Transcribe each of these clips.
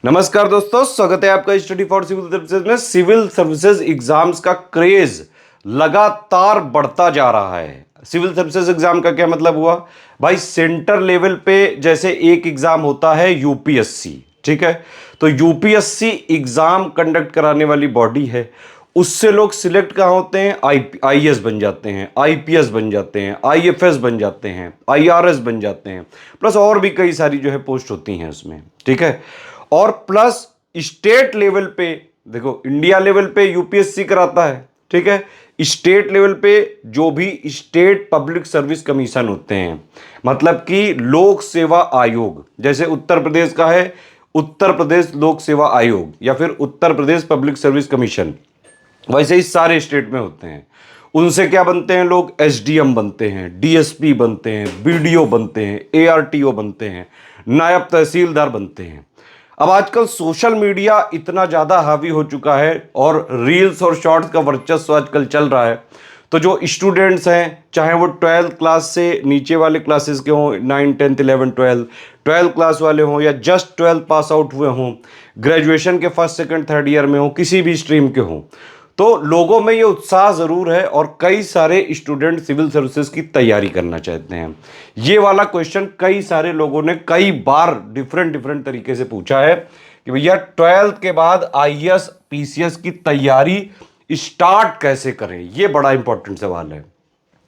नमस्कार दोस्तों, स्वागत है आपका स्टडी फॉर सिविल सर्विसेज में। सिविल सर्विसेज एग्जाम्स का क्रेज लगातार बढ़ता जा रहा है। सिविल सर्विसेज एग्जाम का क्या मतलब हुआ भाई? सेंटर लेवल पे जैसे एक एग्जाम होता है यूपीएससी, ठीक है, तो यूपीएससी एग्जाम कंडक्ट कराने वाली बॉडी है। उससे लोग सिलेक्ट कहाँ होते हैं? आईएएस बन जाते हैं, आईपीएस बन जाते हैं, आईएफएस बन जाते हैं, आईआरएस बन जाते हैं, प्लस और भी कई सारी जो है पोस्ट होती हैं उसमें, ठीक है। और प्लस स्टेट लेवल पे देखो, इंडिया लेवल पे यूपीएससी कराता है, ठीक है। स्टेट लेवल पे जो भी स्टेट पब्लिक सर्विस कमीशन होते हैं, मतलब कि लोक सेवा आयोग, जैसे उत्तर प्रदेश का है उत्तर प्रदेश लोक सेवा आयोग या फिर Uttar Pradesh public service commission, वैसे ही सारे स्टेट में होते हैं। उनसे क्या बनते हैं लोग? एसडीएम बनते हैं, डीएसपी बनते हैं, बीडीओ बनते हैं, एआरटीओ बनते हैं, नायब तहसीलदार बनते हैं। अब आजकल सोशल मीडिया इतना ज़्यादा हावी हो चुका है और रील्स और शॉर्ट्स का वर्चस्व आजकल चल रहा है, तो जो स्टूडेंट्स हैं, चाहे वो 12th क्लास से नीचे वाले क्लासेस के हों, 9, 10, 11, 12 क्लास वाले हों या जस्ट 12 पास आउट हुए हों, ग्रेजुएशन के फर्स्ट सेकंड थर्ड ईयर में हों, किसी भी स्ट्रीम के हों, तो लोगों में ये उत्साह ज़रूर है और कई सारे स्टूडेंट सिविल सर्विसेज की तैयारी करना चाहते हैं। ये वाला क्वेश्चन कई सारे लोगों ने कई बार डिफरेंट डिफरेंट तरीके से पूछा है कि भैया 12th के बाद आईएएस पीसीएस की तैयारी स्टार्ट कैसे करें। ये बड़ा इंपॉर्टेंट सवाल है।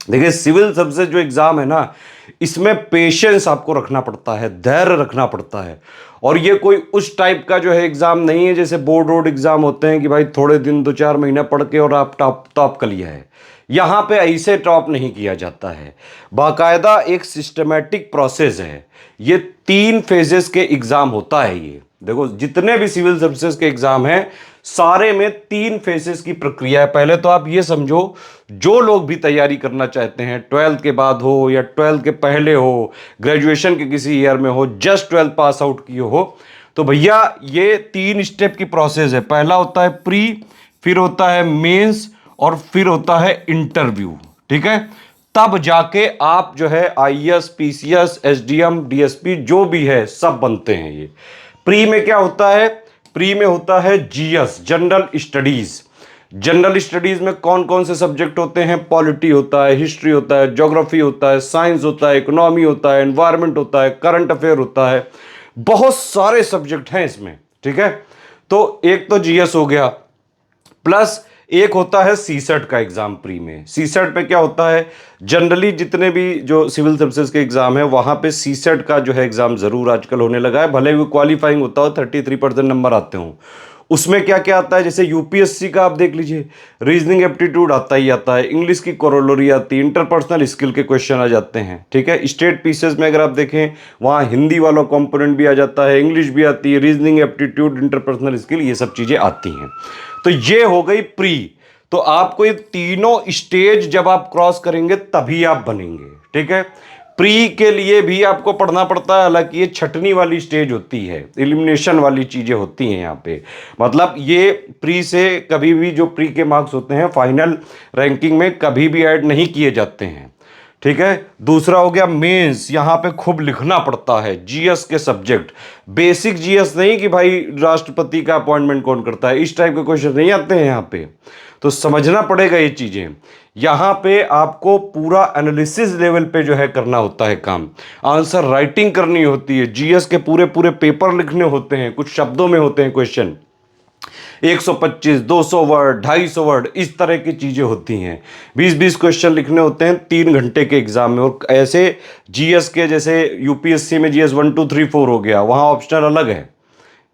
देखिए, सिविल सर्विसेज जो एग्ज़ाम है ना, इसमें पेशेंस आपको रखना पड़ता है, धैर्य रखना पड़ता है। और ये कोई उस टाइप का जो है एग्ज़ाम नहीं है जैसे बोर्ड रोड एग्ज़ाम होते हैं कि भाई थोड़े दिन 2-4 महीना पढ़ के और आप टॉप कर लिया है। यहाँ पे ऐसे टॉप नहीं किया जाता है, बाकायदा एक सिस्टमेटिक प्रोसेस है। ये 3 फेजेस के एग्ज़ाम होता है। ये देखो, जितने भी सिविल सर्विसेज के एग्ज़ाम हैं सारे में 3 फेजेस की प्रक्रिया है। पहले तो आप ये समझो, जो लोग भी तैयारी करना चाहते हैं, 12th के बाद हो या 12th के पहले हो, ग्रेजुएशन के किसी ईयर में हो, जस्ट 12th पास आउट किए हो, तो भैया ये 3 स्टेप की प्रोसेस है। पहला होता है प्री, फिर होता है मेंस और फिर होता है इंटरव्यू, ठीक है। तब जाके आप जो है आईएएस, पीसीएस, एसडीएम, डीएसपी जो भी है सब बनते हैं। ये प्री में क्या होता है? प्री में होता है GS, general studies. General studies में कौन कौन से सब्जेक्ट होते हैं? पॉलिटी होता है, हिस्ट्री होता है, ज्योग्राफी होता है, साइंस होता है, इकोनॉमी होता है, एनवायरनमेंट होता है, करंट अफेयर होता है, बहुत सारे सब्जेक्ट हैं इसमें, ठीक है। तो एक तो जीएस हो गया, प्लस एक होता है सीसेट का एग्जाम प्री में। सीसेट पे क्या होता है? जनरली जितने भी जो सिविल सर्विसेज के एग्जाम है वहां पे सीसेट का जो है एग्जाम जरूर आजकल होने लगा है, भले वो क्वालिफाइंग होता हो, 33% नंबर आते हों। उसमें क्या क्या आता है? जैसे यूपीएससी का आप देख लीजिए, रीजनिंग एप्टीट्यूड आता ही आता है, इंग्लिश की कोरोलरी आती है, इंटरपर्सनल स्किल के क्वेश्चन आ जाते हैं, ठीक है। स्टेट पीसेस में अगर आप देखें वहाँ हिंदी वाला कंपोनेंट भी आ जाता है, इंग्लिश भी आती है, रीजनिंग एप्टीट्यूड, इंटरपर्सनल स्किल, ये सब चीज़ें आती हैं। तो ये हो गई प्री। तो आपको ये तीनों स्टेज जब आप क्रॉस करेंगे तभी आप बनेंगे, ठीक है। प्री के लिए भी आपको पढ़ना पड़ता है, हालांकि ये छटनी वाली स्टेज होती है, एलिमिनेशन वाली चीज़ें होती हैं यहाँ पे। मतलब ये प्री से कभी भी जो प्री के मार्क्स होते हैं फाइनल रैंकिंग में कभी भी ऐड नहीं किए जाते हैं, ठीक है। दूसरा हो गया मेंस। यहाँ पे खूब लिखना पड़ता है जीएस के सब्जेक्ट, बेसिक जीएस नहीं कि भाई राष्ट्रपति का अपॉइंटमेंट कौन करता है, इस टाइप के क्वेश्चन नहीं आते हैं यहाँ पे, तो समझना पड़ेगा ये चीज़ें। यहाँ पे आपको पूरा एनालिसिस लेवल पे जो है करना होता है काम, आंसर राइटिंग करनी होती है, जीएस के पूरे पूरे पेपर लिखने होते हैं, कुछ शब्दों में होते हैं क्वेश्चन, 125, 200 वर्ड, 250 वर्ड, इस तरह की चीज़ें होती हैं। 20-20 क्वेश्चन लिखने होते हैं 3 घंटे के एग्जाम में। और ऐसे जीएस के, जैसे यूपीएससी में जीएस 1, 2, 3, 4 हो गया, वहाँ ऑप्शनल अलग है।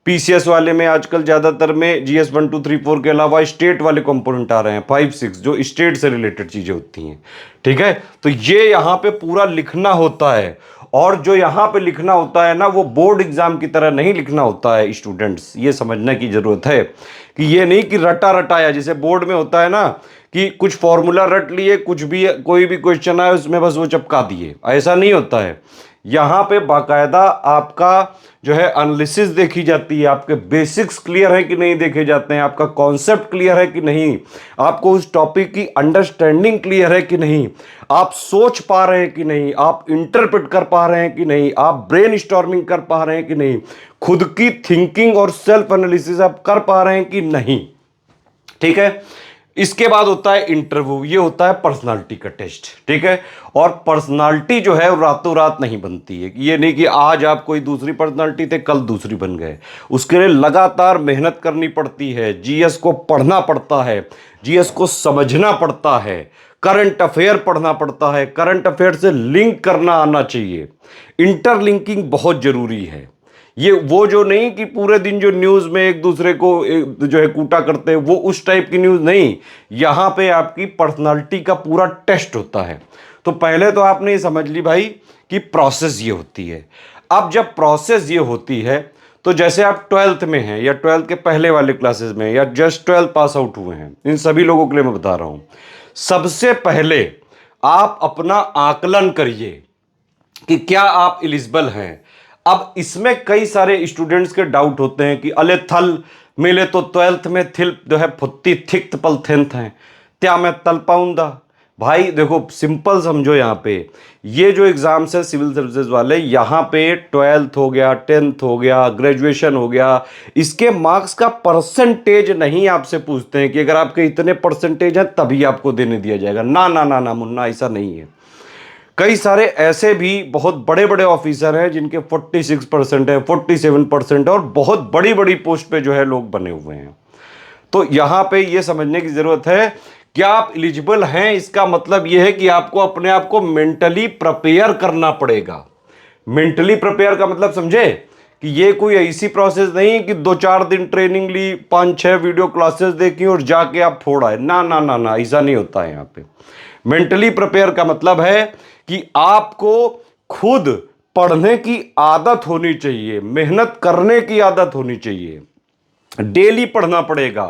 पीसीएस वाले में आजकल ज़्यादातर में जीएस 1, 2, 3, 4 के अलावा स्टेट वाले कंपोनेंट आ रहे हैं, 5, 6, जो स्टेट से रिलेटेड चीज़ें होती हैं, ठीक है। तो ये यहाँ पे पूरा लिखना होता है, और जो यहाँ पे लिखना होता है ना, वो बोर्ड एग्जाम की तरह नहीं लिखना होता है। स्टूडेंट्स ये समझने की ज़रूरत है कि ये नहीं कि रटा रटाया, जैसे बोर्ड में होता है ना कि कुछ फॉर्मूला रट लिए, कुछ भी कोई भी क्वेश्चन आए उसमें बस वो चिपका दिए, ऐसा नहीं होता है। यहाँ पे बाकायदा आपका जो है एनालिसिस देखी जाती है, आपके बेसिक्स क्लियर है कि नहीं देखे जाते हैं, आपका कॉन्सेप्ट क्लियर है कि नहीं, आपको उस टॉपिक की अंडरस्टैंडिंग क्लियर है कि नहीं, आप सोच पा रहे हैं कि नहीं, आप इंटरप्रेट कर पा रहे हैं कि नहीं, आप ब्रेन स्टॉर्मिंग कर पा रहे हैं कि नहीं, खुद की थिंकिंग और सेल्फ एनालिसिस आप कर पा रहे हैं कि नहीं। ठीक है, इसके बाद होता है इंटरव्यू, ये होता है पर्सनालिटी का टेस्ट। ठीक है, और पर्सनालिटी जो है रातों रात नहीं बनती है, ये नहीं कि आज आप कोई दूसरी पर्सनालिटी थे कल दूसरी बन गए, उसके लिए लगातार मेहनत करनी पड़ती है, जीएस को पढ़ना पड़ता है, जीएस को समझना पड़ता है, करंट अफेयर पढ़ना पड़ता है, करंट अफेयर से लिंक करना आना चाहिए, इंटरलिंकिंग बहुत जरूरी है। ये वो जो नहीं कि पूरे दिन जो न्यूज़ में एक दूसरे को जो है कूटा करते हैं, वो उस टाइप की न्यूज़ नहीं, यहाँ पे आपकी पर्सनालिटी का पूरा टेस्ट होता है। तो पहले तो आपने ये समझ ली भाई कि प्रोसेस ये होती है। अब जब प्रोसेस ये होती है तो जैसे आप 12th में हैं या 12th के पहले वाले क्लासेस में या जस्ट 12th पास आउट हुए हैं, इन सभी लोगों के लिए मैं बता रहा हूँ, सबसे पहले आप अपना आकलन करिए कि क्या आप एलिजिबल हैं। अब इसमें कई सारे स्टूडेंट्स के डाउट होते हैं कि अले थल मिले तो 12th में थिल जो है फुत्ती थिक्त पल थेंथ हैं, क्या मैं तल पाऊंगा। भाई देखो सिंपल समझो, यहाँ पे ये जो एग्जाम्स है सिविल सर्विसेज वाले, यहाँ पे 12th हो गया, 10th हो गया, ग्रेजुएशन हो गया, इसके मार्क्स का परसेंटेज नहीं आपसे पूछते हैं कि अगर आपके इतने परसेंटेज हैं तभी आपको देने दिया जाएगा। ना ना ना ना मुन्ना, ऐसा नहीं है। कई सारे ऐसे भी बहुत बड़े बड़े ऑफिसर हैं जिनके 46% है, 47% और बहुत बड़ी बड़ी पोस्ट पे जो है लोग बने हुए हैं। तो यहां पे ये समझने की जरूरत है कि आप एलिजिबल हैं, इसका मतलब यह है कि आपको अपने आप को मेंटली प्रिपेयर करना पड़ेगा। मेंटली प्रिपेयर का मतलब समझे कि ये कोई ऐसी प्रोसेस नहीं कि 2-4 दिन ट्रेनिंग ली, 5-6 वीडियो क्लासेस देखी और जाके आप फोड़ आए। ना ना ना ना, ऐसा नहीं होता है। यहाँ पे मेंटली प्रिपेयर का मतलब है कि आपको खुद पढ़ने की आदत होनी चाहिए, मेहनत करने की आदत होनी चाहिए, डेली पढ़ना पड़ेगा,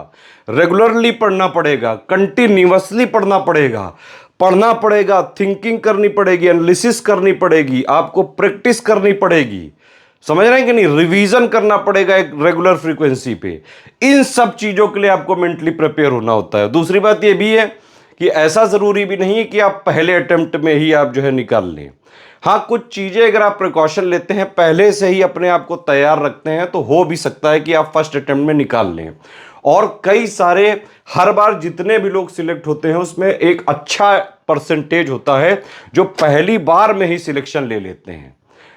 रेगुलरली पढ़ना पड़ेगा, कंटिन्यूअसली पढ़ना पड़ेगा, थिंकिंग करनी पड़ेगी, एनालिसिस करनी पड़ेगी, आपको प्रैक्टिस करनी पड़ेगी, समझ रहे हैं कि नहीं, रिवीजन करना पड़ेगा एक रेगुलर फ्रीक्वेंसी पे। इन सब चीजों के लिए आपको मेंटली प्रिपेयर होना होता है। दूसरी बात यह भी है कि ऐसा जरूरी भी नहीं कि आप पहले अटेम्प्ट में ही आप जो है निकाल लें। हाँ, कुछ चीजें अगर आप प्रिकॉशन लेते हैं, पहले से ही अपने आप को तैयार रखते हैं, तो हो भी सकता है कि आप फर्स्ट अटेम्प्ट में निकाल लें। और कई सारे हर बार जितने भी लोग सिलेक्ट होते हैं उसमें एक अच्छा परसेंटेज होता है जो पहली बार में ही सिलेक्शन ले लेते हैं।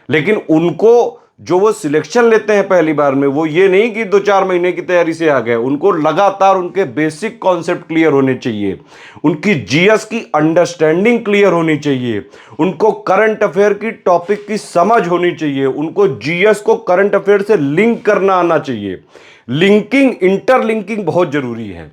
लेकिन उनको जो वो सिलेक्शन लेते हैं पहली बार में, वो ये नहीं कि 2-4 महीने की तैयारी से आ गए, उनको लगातार उनके बेसिक कॉन्सेप्ट क्लियर होने चाहिए, उनकी जीएस की अंडरस्टैंडिंग क्लियर होनी चाहिए, उनको करंट अफेयर की टॉपिक की समझ होनी चाहिए, उनको जीएस को करंट अफेयर से लिंक करना आना चाहिए। लिंकिंग, इंटरलिंकिंग बहुत जरूरी है।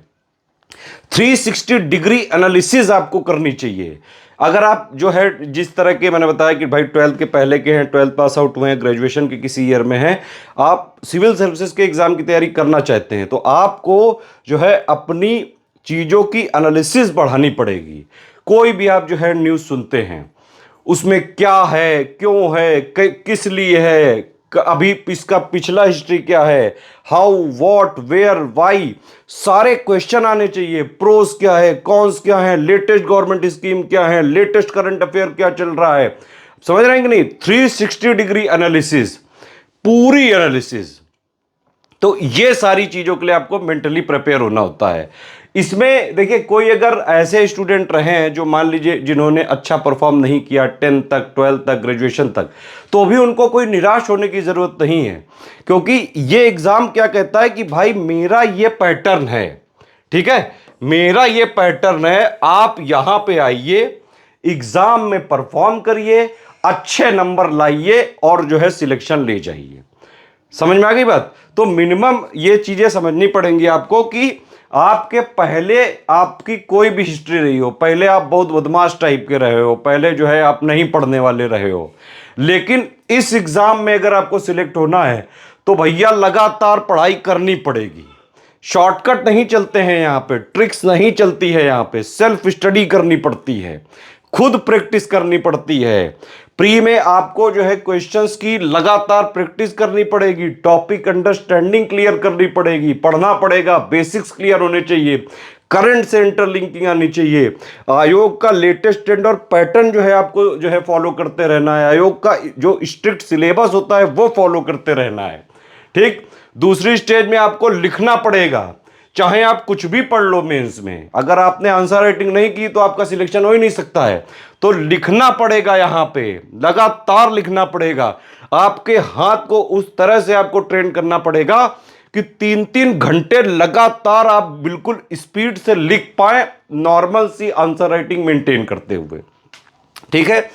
360 डिग्री एनालिसिस आपको करनी चाहिए। अगर आप जो है जिस तरह के मैंने बताया कि भाई 12th के पहले के हैं, 12th पास आउट हुए हैं, ग्रेजुएशन के किसी ईयर में हैं, आप सिविल सर्विसेज के एग्जाम की तैयारी करना चाहते हैं, तो आपको जो है अपनी चीज़ों की एनालिसिस बढ़ानी पड़ेगी। कोई भी आप जो है न्यूज़ सुनते हैं उसमें क्या है, क्यों है, किस लिए है, अभी इसका पिछला हिस्ट्री क्या है, हाउ, व्हाट, वेयर, वाई, सारे क्वेश्चन आने चाहिए। प्रोस क्या है, कॉन्स क्या है, लेटेस्ट गवर्नमेंट स्कीम क्या है, लेटेस्ट करंट अफेयर क्या चल रहा है, समझ रहे हैं कि नहीं। 360 डिग्री एनालिसिस, पूरी एनालिसिस। तो ये सारी चीजों के लिए आपको मेंटली प्रिपेयर होना होता है। इसमें देखिए, कोई अगर ऐसे स्टूडेंट रहे हैं जो मान लीजिए जिन्होंने अच्छा परफॉर्म नहीं किया 10th तक, 12th तक, ग्रेजुएशन तक, तो भी उनको कोई निराश होने की जरूरत नहीं है, क्योंकि ये एग्जाम क्या कहता है कि भाई मेरा ये पैटर्न है, ठीक है, मेरा ये पैटर्न है, आप यहां पे आइए, एग्जाम में परफॉर्म करिए, अच्छे नंबर लाइए और जो है सिलेक्शन ले जाइए। समझ में आ गई बात। तो मिनिमम ये चीजें समझनी पड़ेंगी आपको कि आपके पहले आपकी कोई भी हिस्ट्री रही हो, पहले आप बहुत बदमाश टाइप के रहे हो, पहले जो है आप नहीं पढ़ने वाले रहे हो, लेकिन इस एग्जाम में अगर आपको सिलेक्ट होना है तो भैया लगातार पढ़ाई करनी पड़ेगी। शॉर्टकट नहीं चलते हैं यहाँ पे, ट्रिक्स नहीं चलती है यहाँ पे, सेल्फ स्टडी करनी पड़ती है, खुद प्रैक्टिस करनी पड़ती है। प्री में आपको जो है क्वेश्चंस की लगातार प्रैक्टिस करनी पड़ेगी, टॉपिक अंडरस्टैंडिंग क्लियर करनी पड़ेगी, पढ़ना पड़ेगा, बेसिक्स क्लियर होने चाहिए, करंट से इंटरलिंकिंग आनी चाहिए, आयोग का लेटेस्ट ट्रेंड और पैटर्न जो है आपको जो है फॉलो करते रहना है, आयोग का जो स्ट्रिक्ट सिलेबस होता है वो फॉलो करते रहना है। ठीक। दूसरी स्टेज में आपको लिखना पड़ेगा, चाहे आप कुछ भी पढ़ लो मेंस में, अगर आपने आंसर राइटिंग नहीं की तो आपका सिलेक्शन हो ही नहीं सकता है। तो लिखना पड़ेगा, यहां पे लगातार लिखना पड़ेगा, आपके हाथ को उस तरह से आपको ट्रेन करना पड़ेगा कि 3-3 घंटे लगातार आप बिल्कुल स्पीड से लिख पाए, नॉर्मल सी आंसर राइटिंग मेंटेन करते हुए। ठीक है,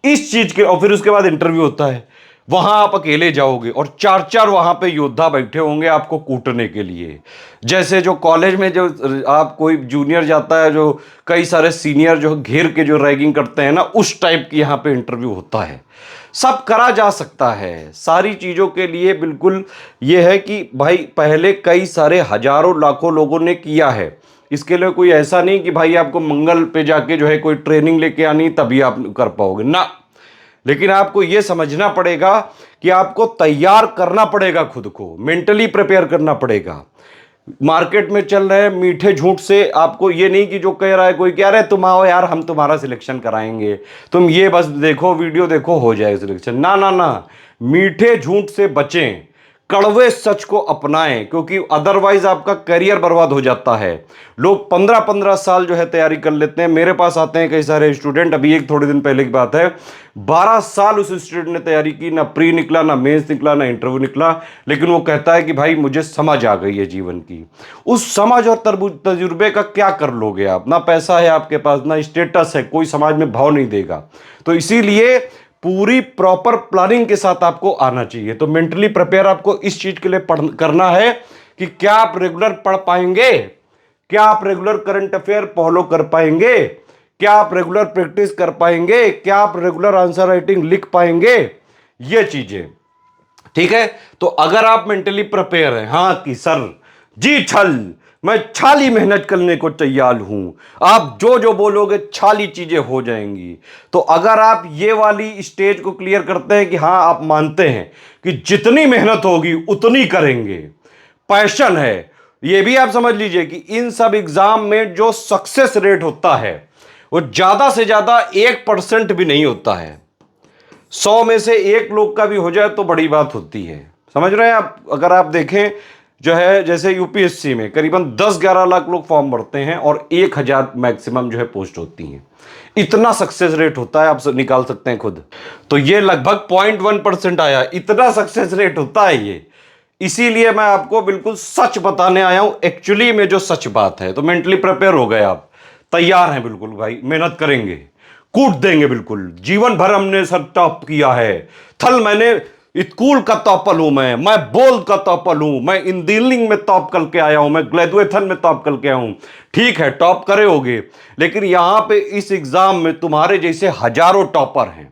इस चीज के, और फिर उसके बाद इंटरव्यू होता है, वहां आप अकेले जाओगे और 4-4 वहां पे योद्धा बैठे होंगे आपको कूटने के लिए। जैसे जो कॉलेज में जो आप कोई जूनियर जाता है, जो कई सारे सीनियर जो घेर के जो रैगिंग करते हैं ना, उस टाइप की यहां पे इंटरव्यू होता है। सब करा जा सकता है, सारी चीजों के लिए बिल्कुल ये है कि भाई पहले कई सारे हजारों लाखों लोगों ने किया है। इसके लिए कोई ऐसा नहीं कि भाई आपको मंगल पे जाके जो है कोई ट्रेनिंग लेके आनी तभी आप कर पाओगे ना। लेकिन आपको यह समझना पड़ेगा कि आपको तैयार करना पड़ेगा, खुद को मेंटली प्रिपेयर करना पड़ेगा। मार्केट में चल रहे मीठे झूठ से आपको ये नहीं कि जो कह रहा है कोई, कह रहा है तुम आओ यार हम तुम्हारा सिलेक्शन कराएंगे, तुम ये बस देखो वीडियो देखो हो जाएगा सिलेक्शन, ना ना ना, मीठे झूठ से बचें, कड़वे सच को अपनाएं, क्योंकि अदरवाइज आपका करियर बर्बाद हो जाता है। लोग 15-15 साल जो है तैयारी कर लेते हैं, मेरे पास आते हैं कई सारे स्टूडेंट, अभी एक थोड़े दिन पहले की बात है, 12 साल उस स्टूडेंट ने तैयारी की, ना प्री निकला, ना मेंस निकला, ना इंटरव्यू निकला, लेकिन वो कहता है कि भाई मुझे समझ आ गई है जीवन की। उस समझ और तजुर्बे का क्या कर लोगे आप? ना पैसा है आपके पास, ना स्टेटस है, कोई समाज में भाव नहीं देगा। तो इसीलिए पूरी प्रॉपर प्लानिंग के साथ आपको आना चाहिए। तो मेंटली प्रिपेयर आपको इस चीज के लिए करना है कि क्या आप रेगुलर पढ़ पाएंगे, क्या आप रेगुलर करंट अफेयर फॉलो कर पाएंगे, क्या आप रेगुलर प्रैक्टिस कर पाएंगे, क्या आप रेगुलर आंसर राइटिंग लिख पाएंगे, ये चीजें। ठीक है, तो अगर आप मेंटली प्रिपेयर हैं, हाँ कि सर जी छल, मैं छाली मेहनत करने को तैयार हूं, आप जो जो बोलोगे छाली चीजें हो जाएंगी। तो अगर आप ये वाली स्टेज को क्लियर करते हैं कि हाँ आप मानते हैं कि जितनी मेहनत होगी उतनी करेंगे, पैशन है, ये भी आप समझ लीजिए कि इन सब एग्जाम में जो सक्सेस रेट होता है वो ज्यादा से ज्यादा 1% भी नहीं होता है। 100 में से 1 लोग का भी हो जाए तो बड़ी बात होती है, समझ रहे हैं आप। अगर आप देखें जो है, जैसे यूपीएससी में करीबन 10-11 लाख लोग फॉर्म भरते हैं और 1000 मैक्सिमम जो है पोस्ट होती हैं, इतना सक्सेस रेट होता है, आप निकाल सकते हैं खुद। तो ये लगभग 0.1% आया, इतना सक्सेस रेट होता है ये। इसीलिए मैं आपको बिल्कुल सच बताने आया हूं, एक्चुअली में जो सच बात है। तो मेंटली प्रिपेयर हो गए आप, तैयार हैं बिल्कुल भाई, मेहनत करेंगे, कूट देंगे बिल्कुल। जीवन भर हमने सब टॉप किया है, थल मैंने स्कूल का टॉपर हूं, मैं बोल का टॉपर हूं, मैं इंजीनियरिंग में टॉप करके आया हूं, मैं ग्रेजुएशन में टॉप करके आया हूं। ठीक है, टॉप करे होगे, लेकिन यहां पे इस एग्जाम में तुम्हारे जैसे हजारों टॉपर हैं,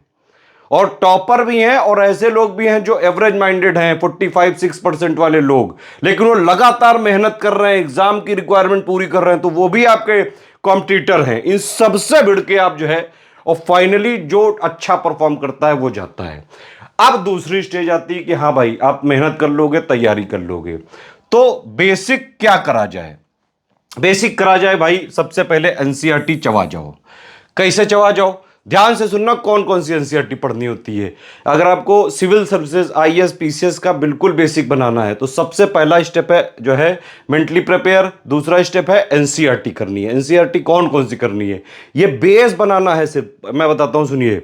और टॉपर भी हैं और ऐसे लोग भी हैं जो एवरेज माइंडेड हैं, 45-6% वाले लोग, लेकिन वो लगातार मेहनत कर रहे हैं, एग्जाम की रिक्वायरमेंट पूरी कर रहे हैं, तो वो भी आपके कॉम्पिटिटर हैं। इन सबसे भिड़ के आप जो है, और फाइनली जो अच्छा परफॉर्म करता है वो जाता है। अब दूसरी स्टेज आती है कि हाँ भाई आप मेहनत कर लोगे, तैयारी कर लोगे, तो बेसिक क्या करा जाए? बेसिक करा जाए भाई, सबसे पहले एनसीईआरटी चवा जाओ। कैसे चवा जाओ? ध्यान से सुनना, कौन कौन सी एनसीईआरटी पढ़नी होती है। अगर आपको सिविल सर्विसेज, आईएएस, पीसीएस का बिल्कुल बेसिक बनाना है तो सबसे पहला स्टेप है जो है मेंटली प्रिपेयर, दूसरा स्टेप है एनसीईआरटी करनी है। एनसीईआरटी कौन कौन सी करनी है, ये बेस बनाना है सिर्फ, मैं बताता हूं सुनिए।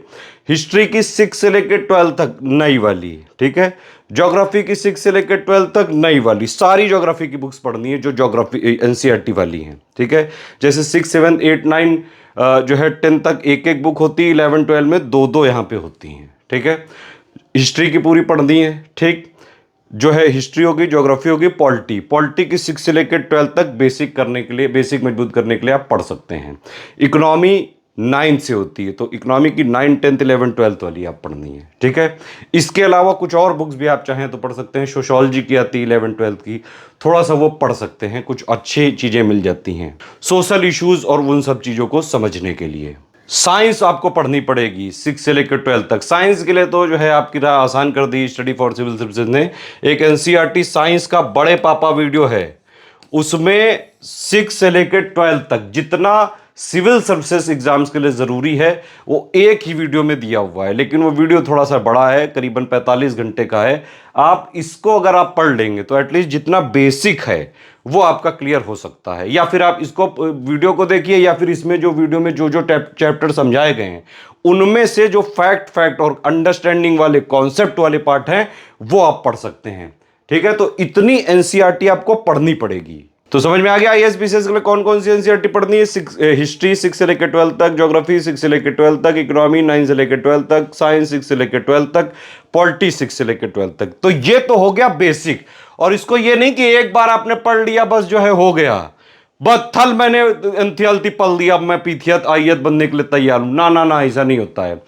हिस्ट्री की 6 से लेकर 12 तक नई वाली, ठीक है। ज्योग्राफी की 6 से लेकर 12 तक नई वाली, सारी ज्योग्राफी की बुक्स पढ़नी है जो ज्योग्राफी एनसीईआरटी वाली हैं, ठीक है। जैसे 6, 7, 8, 9 जो है 10 तक एक एक बुक होती है, 11, 12 में 2-2 यहाँ पे होती हैं, ठीक है। हिस्ट्री की पूरी पढ़नी है, ठीक। जो है हिस्ट्री होगी, ज्योग्राफी होगी, पॉलिटी की 6 से लेकर 12 तक बेसिक करने के लिए, बेसिक मजबूत करने के लिए आप पढ़ सकते हैं। इकोनॉमी 9 से होती है, तो इकोनॉमी की 9, 10, 11, 12 वाली आप पढ़नी है, ठीक है। इसके अलावा कुछ और बुक्स भी आप चाहें तो पढ़ सकते हैं। सोशियोलॉजी की आती है 11, 12 की, थोड़ा सा वो पढ़ सकते हैं, कुछ अच्छी चीज़ें मिल जाती हैं सोशल इश्यूज और उन सब चीज़ों को समझने के लिए। साइंस आपको पढ़नी पड़ेगी 6 से लेकर 12 तक। साइंस के लिए तो जो है आपकी राह आसान कर दी स्टडी फॉर सिविल सर्विसेज ने। एक एनसीईआरटी साइंस का बड़े पापा वीडियो है, उसमें 6 से लेकर 12 तक जितना सिविल सर्विसेज एग्जाम्स के लिए जरूरी है वो एक ही वीडियो में दिया हुआ है, लेकिन वो वीडियो थोड़ा सा बड़ा है, करीबन 45 घंटे का है। आप इसको अगर आप पढ़ लेंगे तो एटलीस्ट जितना बेसिक है वो आपका क्लियर हो सकता है। या फिर आप इसको वीडियो को देखिए, या फिर इसमें जो वीडियो में जो जो चैप्टर समझाए गए हैं उनमें से जो फैक्ट और अंडरस्टैंडिंग वाले कॉन्सेप्ट वाले पार्ट हैं वो आप पढ़ सकते हैं। ठीक है, तो इतनी एनसीईआरटी आपको पढ़नी पड़ेगी। तो समझ में आ गया आईएएस पीसीएस के लिए कौन कौन सी एनसीईआरटी पढ़नी है। हिस्ट्री 6 से लेकर 12 तक, ज्योग्राफी 6 से लेकर 12 तक, इकोनॉमी 9 से लेकर 12 तक, साइंस 6 से लेकर 12 तक, पॉलिटी 6 से लेकर 12 तक। तो ये तो हो गया बेसिक। और इसको ये नहीं कि एक बार आपने पढ़ लिया बस जो है हो गया, बस थल मैंने एनसीईआरटी पढ़ लिया, अब मैं पीथियत आईएएस बनने के लिए तैयार हूं। ना ना ना, ऐसा नहीं होता है।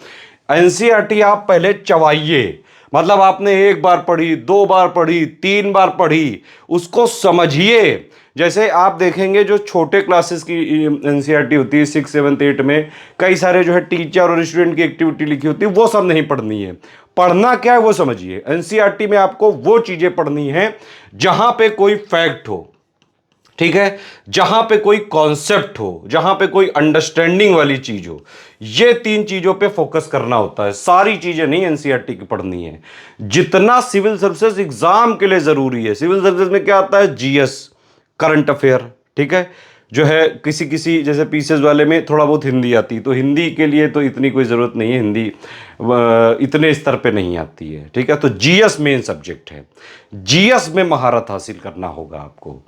एनसीईआरटी आप पहले चबाइए, मतलब आपने एक बार पढ़ी, 2 बार पढ़ी, 3 बार पढ़ी, उसको समझिए। जैसे आप देखेंगे जो छोटे क्लासेस की एनसीईआरटी होती है 6, 7, 8 में कई सारे जो है टीचर और स्टूडेंट की एक्टिविटी लिखी होती है, वो सब नहीं पढ़नी है। पढ़ना क्या है वो समझिए। एनसीईआरटी में आपको वो चीजें पढ़नी है जहां पे कोई फैक्ट हो, ठीक है, जहां पे कोई कॉन्सेप्ट हो, जहां पे कोई अंडरस्टैंडिंग वाली चीज हो। ये 3 चीजों पे फोकस करना होता है, सारी चीजें नहीं एनसीईआरटी की पढ़नी है। जितना सिविल सर्विसेज एग्जाम के लिए जरूरी है, सिविल सर्विसेज में क्या आता है, जीएस, करंट अफेयर, ठीक है, जो है किसी किसी जैसे पीसीएस वाले में थोड़ा बहुत हिंदी आती, तो हिंदी के लिए तो इतनी कोई ज़रूरत नहीं है, हिंदी इतने स्तर पे नहीं आती है। ठीक है, तो जीएस मेन सब्जेक्ट है, जीएस में महारत हासिल करना होगा आपको,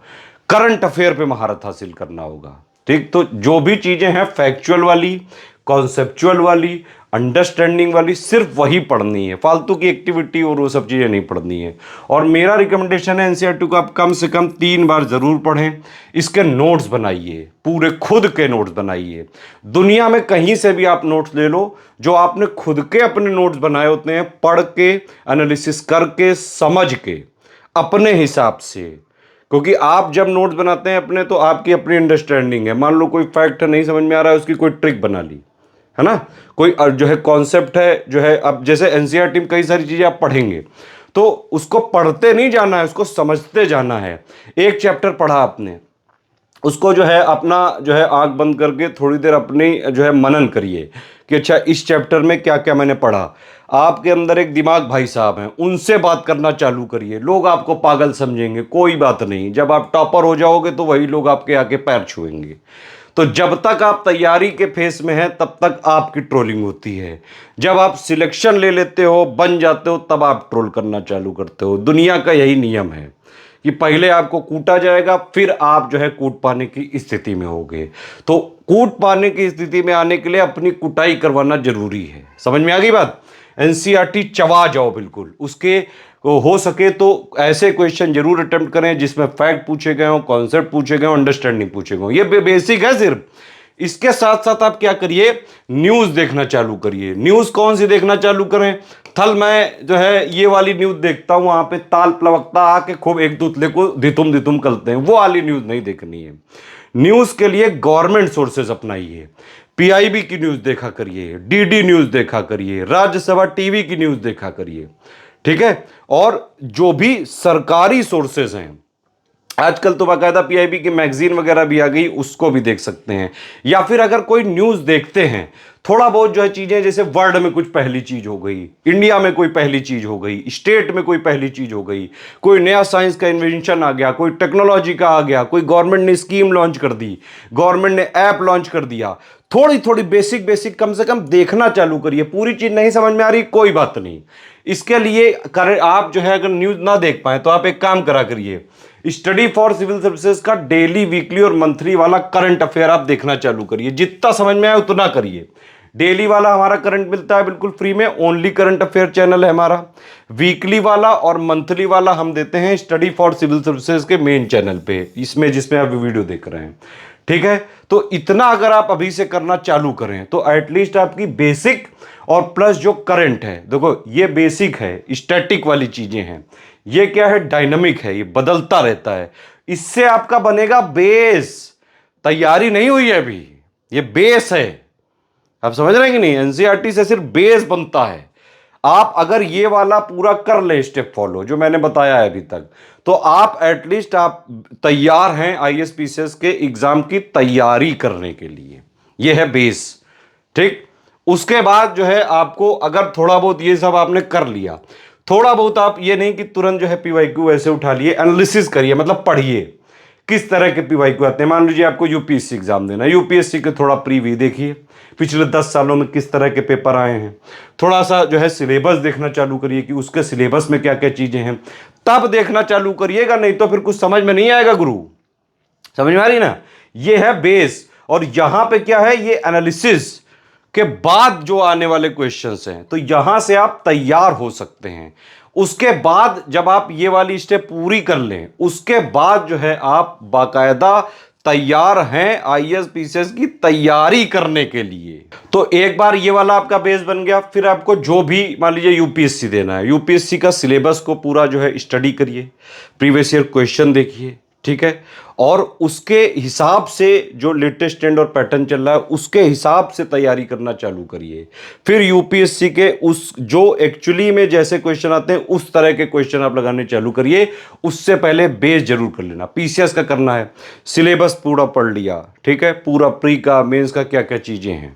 करंट अफेयर पे महारत हासिल करना होगा। ठीक, तो जो भी चीज़ें हैं फैक्चुअल वाली, कॉन्सेप्चुअल वाली, अंडरस्टैंडिंग वाली, सिर्फ वही पढ़नी है, फालतू की एक्टिविटी और वो सब चीज़ें नहीं पढ़नी है। और मेरा रिकमेंडेशन है एनसीईआरटी को आप कम से कम 3 बार ज़रूर पढ़ें। इसके नोट्स बनाइए, पूरे खुद के नोट्स बनाइए। दुनिया में कहीं से भी आप नोट्स ले लो, जो आपने खुद के अपने नोट्स बनाए होते हैं, पढ़ के, एनालिसिस करके, समझ के, अपने हिसाब से। क्योंकि आप जब नोट्स बनाते हैं अपने, तो आपकी अपनी अंडरस्टैंडिंग है। मान लो कोई फैक्ट नहीं समझ में आ रहा है, उसकी कोई ट्रिक बना ली, है ना, कोई जो है कॉन्सेप्ट है, जो है अब जैसे एनसीईआरटी में कई सारी चीजें आप पढ़ेंगे, तो उसको पढ़ते नहीं जाना है, उसको समझते जाना है। एक चैप्टर पढ़ा आपने, उसको जो है अपना जो है आंख बंद करके थोड़ी देर अपनी जो है मनन करिए कि अच्छा इस चैप्टर में क्या क्या मैंने पढ़ा। आपके अंदर एक दिमाग भाई साहब हैं, उनसे बात करना चालू करिए। लोग आपको पागल समझेंगे, कोई बात नहीं, जब आप टॉपर हो जाओगे तो वही लोग आपके आके पैर छुएंगे। तो जब तक आप तैयारी के फेस में हैं तब तक आपकी ट्रोलिंग होती है। जब आप सिलेक्शन ले लेते हो, बन जाते हो, तब आप ट्रोल करना चालू करते हो। दुनिया का यही नियम है कि पहले आपको कूटा जाएगा, फिर आप जो है कूट पाने की स्थिति में होगे। तो कूट पाने की स्थिति में आने के लिए अपनी कुटाई करवाना जरूरी है। समझ में आ गई बात। एनसीईआरटी चबा जाओ बिल्कुल। उसके हो सके तो ऐसे क्वेश्चन जरूर अटेम्प्ट करें जिसमें फैक्ट पूछे गए हो, कॉन्सेप्ट पूछे गए हो, अंडरस्टैंडिंग पूछे गए हो। ये बेसिक है सिर्फ। इसके साथ साथ आप क्या करिए, न्यूज देखना चालू करिए। न्यूज कौन सी देखना चालू करें, थल मैं जो है ये वाली न्यूज देखता हूं, वहां पे ताल प्लवकता आके खूब एक दूसरे को धितुम धितुम करते हैं, वो वाली न्यूज नहीं देखनी है। न्यूज के लिए गवर्नमेंट सोर्सेज अपनाइए। पीआईबी की न्यूज देखा करिए, डीडी न्यूज देखा करिए, राज्यसभा टीवी की न्यूज देखा करिए। ठीक है, और जो भी सरकारी सोर्सेज हैं, आजकल तो बाकायदा पीआईबी की मैगजीन वगैरह भी आ गई, उसको भी देख सकते हैं। या फिर अगर कोई न्यूज़ देखते हैं, थोड़ा बहुत जो है चीज़ें, जैसे वर्ल्ड में कुछ पहली चीज़ हो गई, इंडिया में कोई पहली चीज़ हो गई, स्टेट में कोई पहली चीज़ हो गई, कोई नया साइंस का इन्वेंशन आ गया, कोई टेक्नोलॉजी का आ गया, कोई गवर्नमेंट ने स्कीम लॉन्च कर दी, गवर्नमेंट ने ऐप लॉन्च कर दिया, थोड़ी थोड़ी बेसिक कम से कम देखना चालू करिए। पूरी चीज़ नहीं समझ में आ रही, कोई बात नहीं। इसके लिए आप जो है अगर न्यूज़ ना देख पाए तो आप एक काम करा करिए, स्टडी फॉर सिविल सर्विसेज का डेली, वीकली और मंथली वाला करंट अफेयर आप देखना चालू करिए। जितना समझ में आए उतना करिए। डेली वाला हमारा करंट मिलता है बिल्कुल फ्री में, ओनली करंट अफेयर चैनल है हमारा। वीकली वाला और मंथली वाला हम देते हैं स्टडी फॉर सिविल सर्विसेज के मेन चैनल पे, इसमें जिसमें आप वीडियो देख रहे हैं। ठीक है, तो इतना अगर आप अभी से करना चालू करें तो एटलीस्ट आपकी बेसिक और प्लस जो करंट है, देखो ये बेसिक है, स्टैटिक वाली चीजें हैं, ये क्या है, डायनामिक है, ये बदलता रहता है। इससे आपका बनेगा बेस। तैयारी नहीं हुई है अभी, ये बेस है। आप समझ रहे हैं कि नहीं? एनसीईआरटी से सिर्फ बेस बनता है। आप अगर ये वाला पूरा कर ले स्टेप फॉलो जो मैंने बताया है अभी तक, तो आप एटलीस्ट आप तैयार हैं आईएएस के एग्जाम की तैयारी करने के लिए। ये है बेस, ठीक। उसके बाद जो है आपको अगर थोड़ा बहुत ये सब आपने कर लिया, थोड़ा बहुत आप ये नहीं कि तुरंत जो है पीवाईक्यू ऐसे उठा लिए, एनालिसिस करिए, मतलब पढ़िए किस तरह के पीवाईक्यू आते हैं। मान लीजिए आपको यूपीएससी एग्जाम देना है, यूपीएससी के थोड़ा प्रीव्यू देखिए, पिछले 10 सालों में किस तरह के पेपर आए हैं। थोड़ा सा जो है सिलेबस देखना चालू करिए कि उसके सिलेबस में क्या क्या चीजें हैं, तब देखना चालू करिएगा, नहीं तो फिर कुछ समझ में नहीं आएगा गुरु। समझ में आ रही ना? ये है बेस, और यहां पे क्या है, ये एनालिसिस के बाद जो आने वाले क्वेश्चंस हैं, तो यहां से आप तैयार हो सकते हैं। उसके बाद जब आप ये वाली स्टेप पूरी कर लें, उसके बाद जो है आप बाकायदा तैयार हैं आईएएस पीसीएस की तैयारी करने के लिए। तो एक बार ये वाला आपका बेस बन गया, फिर आपको जो भी मान लीजिए यूपीएससी देना है, यूपीएससी का सिलेबस को पूरा जो है स्टडी करिए, प्रीवियस ईयर क्वेश्चन देखिए, ठीक है, और उसके हिसाब से जो लेटेस्ट ट्रेंड और पैटर्न चल रहा है उसके हिसाब से तैयारी करना चालू करिए। फिर यूपीएससी के उस जो एक्चुअली में जैसे क्वेश्चन आते हैं उस तरह के क्वेश्चन आप लगाने चालू करिए। उससे पहले बेस जरूर कर लेना, पीसीएस का करना है, सिलेबस पूरा पढ़ लिया, ठीक है, पूरा प्री का मेंस का क्या क्या चीजें हैं,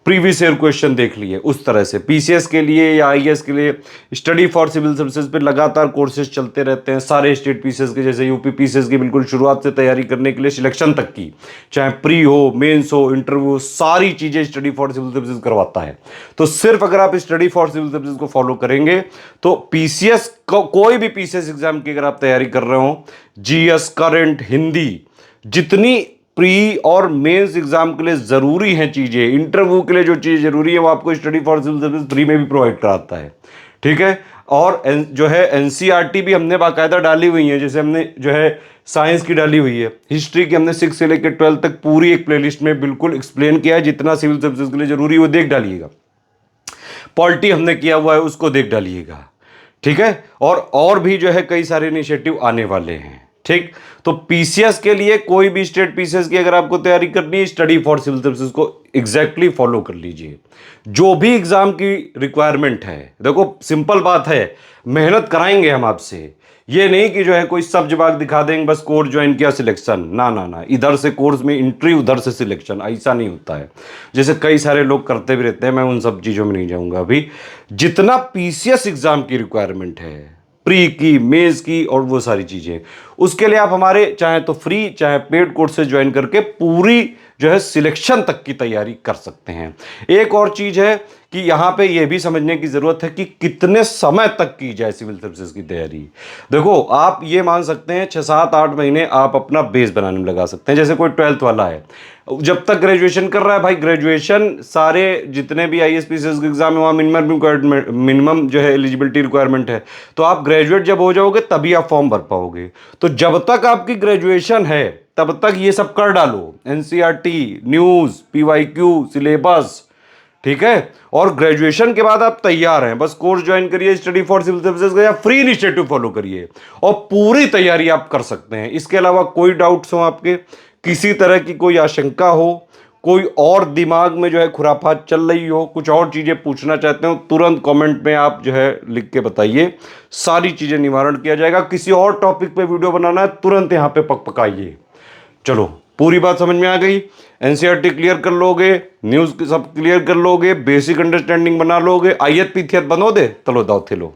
प्रीवियस ईयर क्वेश्चन देख लिए। उस तरह से पीसीएस के लिए या आईएएस के लिए स्टडी फॉर सिविल सर्विसेज पे लगातार कोर्सेज चलते रहते हैं सारे स्टेट पीसीएस के, जैसे यूपी पीसीएस की बिल्कुल शुरुआत से तैयारी करने के लिए सिलेक्शन तक की, चाहे प्री हो, मेंस हो, इंटरव्यू, सारी चीजें स्टडी फॉर सिविल सर्विसेज करवाता है। तो सिर्फ अगर आप स्टडी फॉर सिविल सर्विसेज को फॉलो करेंगे तो पीसीएस कोई भी पीसीएस एग्जाम की अगर आप तैयारी कर रहे हो, जीएस, करंट, हिंदी, जितनी प्री और मेंस एग्जाम के लिए जरूरी हैं चीजें, इंटरव्यू के लिए जो चीज जरूरी है वो आपको study for civil service free में भी प्रोवाइड कराता है, ठीक है। और जो है एनसीईआरटी भी हमने बाकायदा डाली हुई है, जैसे हमने जो है साइंस की डाली हुई है, हिस्ट्री की हमने 6 से लेकर 12 तक पूरी एक प्लेलिस्ट में बिल्कुल एक्सप्लेन किया है, जितना सिविल सर्विसेज के लिए जरूरी है वो देख डालिएगा। पॉलिटी हमने किया हुआ है उसको देख डालिएगा, ठीक है। और भी जो है कई सारे इनिशिएटिव आने वाले हैं, ठीक। तो पीसीएस के लिए कोई भी स्टेट पीसीएस की अगर आपको तैयारी करनी है, स्टडी फॉर सिविल सर्विसेज को एग्जैक्टली फॉलो कर लीजिए। जो भी एग्जाम की रिक्वायरमेंट है, देखो सिंपल बात है, मेहनत कराएंगे हम आपसे, ये नहीं कि जो है कोई सब जवाब दिखा देंगे बस कोर्स ज्वाइन किया सिलेक्शन, ना ना ना, इधर से कोर्स में एंट्री उधर से सिलेक्शन, ऐसा नहीं होता है जैसे कई सारे लोग करते भी रहते हैं। मैं उन सब चीज़ों में नहीं जाऊंगा अभी। जितना पीसीएस एग्जाम की रिक्वायरमेंट है, प्री की, मेज की और वो सारी चीज़ें, उसके लिए आप हमारे चाहे तो फ्री चाहे पेड कोर्सेज ज्वाइन करके पूरी जो है सिलेक्शन तक की तैयारी कर सकते हैं। एक और चीज़ है कि यहाँ पे ये भी समझने की ज़रूरत है कि कितने समय तक की जाए सिविल सर्विसेज की तैयारी। देखो आप ये मान सकते हैं 6, 7, 8 महीने आप अपना बेस बनाने में लगा सकते हैं। जैसे कोई 12th वाला है, जब तक ग्रेजुएशन कर रहा है, भाई ग्रेजुएशन सारे जितने भी आईएएस पीसीएस के एग्जाम है वहाँ मिनिमम जो है एलिजिबिलिटी रिक्वायरमेंट है, तो आप ग्रेजुएट जब हो जाओगे तभी आप फॉर्म भर पाओगे। तो जब तक आपकी ग्रेजुएशन है तब तक ये सब कर डालो, एनसीईआरटी, न्यूज़, पीवाईक्यू, सिलेबस, ठीक है। और ग्रेजुएशन के बाद आप तैयार हैं, बस कोर्स ज्वाइन करिए स्टडी फॉर सिविल सर्विसेज का या फ्री इनिशिएटिव फॉलो करिए और पूरी तैयारी आप कर सकते हैं। इसके अलावा कोई डाउट्स हो आपके, किसी तरह की कोई आशंका हो, कोई और दिमाग में जो है खुराफात चल रही हो, कुछ और चीज़ें पूछना चाहते हो, तुरंत कमेंट में आप जो है लिख के बताइए, सारी चीज़ें निवारण किया जाएगा। किसी और टॉपिक पे वीडियो बनाना है तुरंत यहाँ पे पकाइए। चलो पूरी बात समझ में आ गई। एनसीईआरटी क्लियर कर लोगे, न्यूज़ सब क्लियर कर लोगे, बेसिक अंडरस्टैंडिंग बना लोगे, आयत पीथियत बनोगे, चलो दाव थे लो।